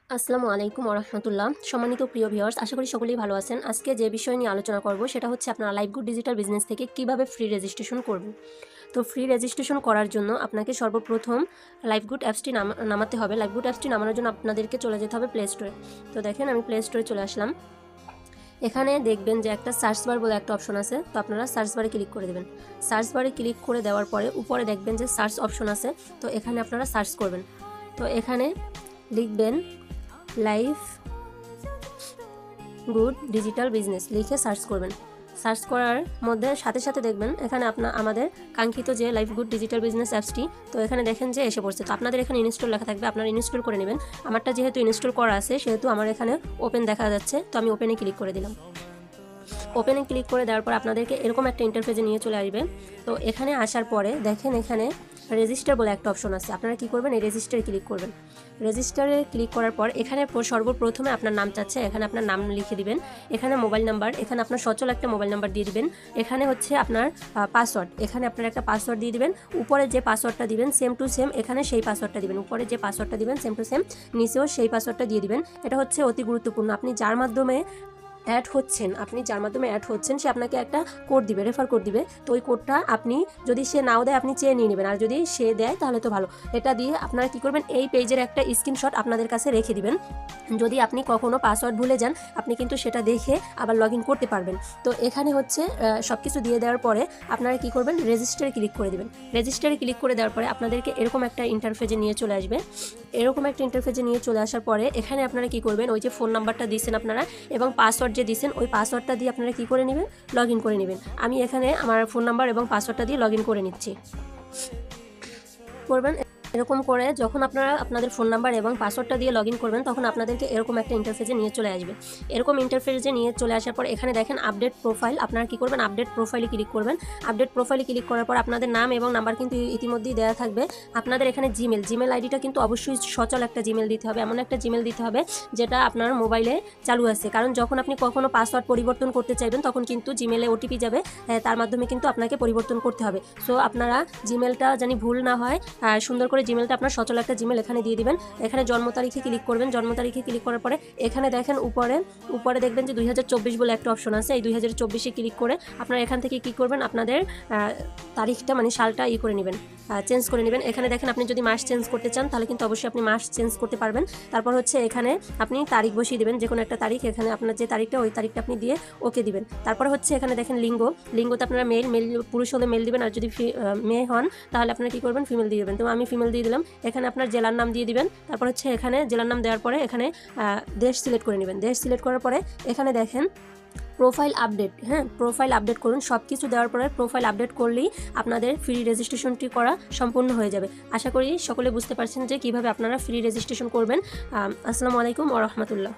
আসসালামু আলাইকুম ওরহমতুল্লাহ। সম্মানিত প্রিয় ভিউয়ার্স, আশা করি সকলেই ভালো আছেন। আজকে যে বিষয় নিয়ে আলোচনা করব সেটা হচ্ছে আপনারা লাইভগুড ডিজিটাল বিজনেস থেকে কিভাবে ফ্রি রেজিস্ট্রেশন করবেন। তো ফ্রি রেজিস্ট্রেশন করার জন্য আপনাকে সর্বপ্রথম লাইভগুড অ্যাপসটি নামাতে হবে। লাইভগুড অ্যাপসটি নামানোর জন্য আপনাদেরকে চলে যেতে হবে প্লে স্টোরে। তো দেখেন আমি প্লে স্টোরে চলে আসলাম। এখানে দেখবেন যে একটা সার্চ বার বলে একটা অপশন আছে, তো আপনারা সার্চ বারে ক্লিক করে দেবেন। সার্চ বারে ক্লিক করে দেওয়ার পরে উপরে দেখবেন যে সার্চ অপশন আছে, তো এখানে আপনারা সার্চ করবেন। তো এখানে লিখবেন লাইভ গুড ডিজিটাল বিজনেস লিখে সার্চ করবেন। সার্চ করার মধ্যে সাথে সাথে দেখবেন এখানে আমাদের কাঙ্ক্ষিত যে লাইভ গুড ডিজিটাল বিজনেস অ্যাপসটি, তো এখানে দেখেন যে এসে পড়ছে। তো আপনাদের এখানে ইনস্টল লেখা থাকবে, আপনারা ইনস্টল করে নেবেন। আমারটা যেহেতু ইনস্টল করা আছে সেহেতু আমার এখানে ওপেন দেখা যাচ্ছে, তো আমি ওপেনে ক্লিক করে দিলাম। ওপেনে ক্লিক করে দেওয়ার পর আপনাদেরকে এরকম একটা ইন্টারফেসে নিয়ে চলে আসবে। তো এখানে আসার পরে দেখেন এখানে রেজিস্টার বলে একটা অপশন আছে, আপনারা কি করবেন, এই রেজিস্টারে ক্লিক করবেন। রেজিস্টারে ক্লিক করার পর এখানে সর্বপ্রথমে আপনার নাম চাচ্ছে, এখানে আপনার নাম লিখে দিবেন। এখানে মোবাইল নাম্বার, এখানে আপনার সচল একটা মোবাইল নাম্বার দিয়ে দিবেন। এখানে হচ্ছে আপনার পাসওয়ার্ড, এখানে আপনার একটা পাসওয়ার্ড দিয়ে দিবেন। উপরে যে পাসওয়ার্ডটা দিবেন সেম টু সেম এখানে সেই পাসওয়ার্ডটা দিবেন। উপরে যে পাসওয়ার্ডটা দিবেন সেম টু সেম নিচেও সেই পাসওয়ার্ডটা দিয়ে দিবেন। এটা হচ্ছে অতি গুরুত্বপূর্ণ। আপনি যার মাধ্যমে অ্যাড হচ্ছেন সে আপনাকে একটা কোড দিবে, রেফার কোড দিবে। তো ওই কোডটা আপনি যদি সে নাও দেয় আপনি চেয়ে নিয়ে নেবেন, আর যদি সে দেয় তাহলে তো ভালো। এটা দিয়ে আপনারা কি করবেন, এই পেজের একটা স্ক্রিনশট আপনাদের কাছে রেখে দিবেন। যদি আপনি কখনো পাসওয়ার্ড ভুলে যান আপনি কিন্তু সেটা দেখে আবার লগ ইন করতে পারবেন। তো এখানে হচ্ছে সব কিছু দিয়ে দেওয়ার পরে আপনারা কি করবেন, রেজিস্টারে ক্লিক করে দেবেন। রেজিস্টারে ক্লিক করে দেওয়ার পরে আপনাদেরকে এরকম একটা ইন্টারফেসে নিয়ে চলে আসবে। এরকম একটা ইন্টারফেসে নিয়ে চলে আসার পরে এখানে আপনারা কি করবেন, ওই যে ফোন নাম্বারটা দিয়েছেন আপনারা এবং পাসওয়ার্ড যে দিয়েছেন ওই পাসওয়ার্ডটা দিয়ে আপনারা কি করে নেবেন, লগ ইন করে নেবেন। আমি এখানে আমার ফোন নাম্বার এবং পাসওয়ার্ডটা দিয়ে লগ ইন করে নিচ্ছি। করবেন এরকম করে যখন আপনারা আপনাদের ফোন নাম্বার এবং পাসওয়ার্ডটা দিয়ে লগ ইন করবেন তখন আপনাদেরকে এরকম একটা ইন্টারফেসে নিয়ে চলে আসবে। এরকম ইন্টারফেসে নিয়ে চলে আসার পর এখানে দেখেন আপডেট প্রোফাইল, আপনারা কি করবেন, আপডেট প্রোফাইলে ক্লিক করবেন। আপডেট প্রোফাইলে ক্লিক করার পর আপনাদের নাম এবং নাম্বার কিন্তু ইতিমধ্যেই দেওয়া থাকবে। আপনাদের এখানে জিমেল আইডিটা কিন্তু অবশ্যই সচল একটা জিমেল দিতে হবে, এমন একটা জিমেল দিতে হবে যেটা আপনার মোবাইলে চালু আছে। কারণ যখন আপনি কখনো পাসওয়ার্ড পরিবর্তন করতে চাইবেন তখন কিন্তু জিমেলে ওটিপি যাবে, তার মাধ্যমে কিন্তু আপনাকে পরিবর্তন করতে হবে। সো আপনারা জিমেলটা জানি ভুল না হয়, সুন্দর করে জিমেলটা আপনার সচল একটা জিমেল এখানে দিয়ে দিবেন। এখানে জন্ম তারিখে ক্লিক করবেন। জন্ম তারিখে ক্লিক করার পরে এখানে দেখেন উপরে দেখবেন যে 2024 বলে একটা অপশন আছে। এই 2024-এ ক্লিক করে আপনারা এখান থেকে কি করবেন, আপনাদের তারিখটা মানে সালটা করে নেবেন, চেঞ্জ করে নেবেন। এখানে দেখেন আপনি যদি মাস চেঞ্জ করতে চান তাহলে কিন্তু অবশ্যই আপনি মাস চেঞ্জ করতে পারবেন। তারপর হচ্ছে এখানে আপনি তারিখ বসিয়ে দেবেন, যে কোনো একটা তারিখ। এখানে আপনার যে তারিখটা ওই তারিখটা আপনি দিয়ে ওকে দিবেন। তারপর হচ্ছে এখানে দেখেন লিঙ্গতে আপনারা মেল পুরুষ হলে মেল দিবেন, আর যদি মেয়ে হন তাহলে আপনারা কি করবেন, ফিমেল দিয়ে দেবেন। তো আমি ফিমেল দিয়ে দিলাম। এখানে আপনার জেলার নাম দিয়ে দিবেন। তারপর হচ্ছে এখানে জেলার নাম দেওয়ার পরে এখানে দেশ সিলেক্ট করে নেবেন। দেশ সিলেক্ট করার পরে এখানে দেখেন প্রোফাইল আপডেট, প্রোফাইল আপডেট করুন। সব কিছু দেওয়ার পরে প্রোফাইল আপডেট করলেই আপনাদের ফ্রি রেজিস্ট্রেশনটি করা সম্পূর্ণ হয়ে যাবে। আশা করি সকলে বুঝতে পারছেন যে কীভাবে আপনারা ফ্রি রেজিস্ট্রেশন করবেন। আসসালামু আলাইকুম ওয়া রাহমাতুল্লাহ।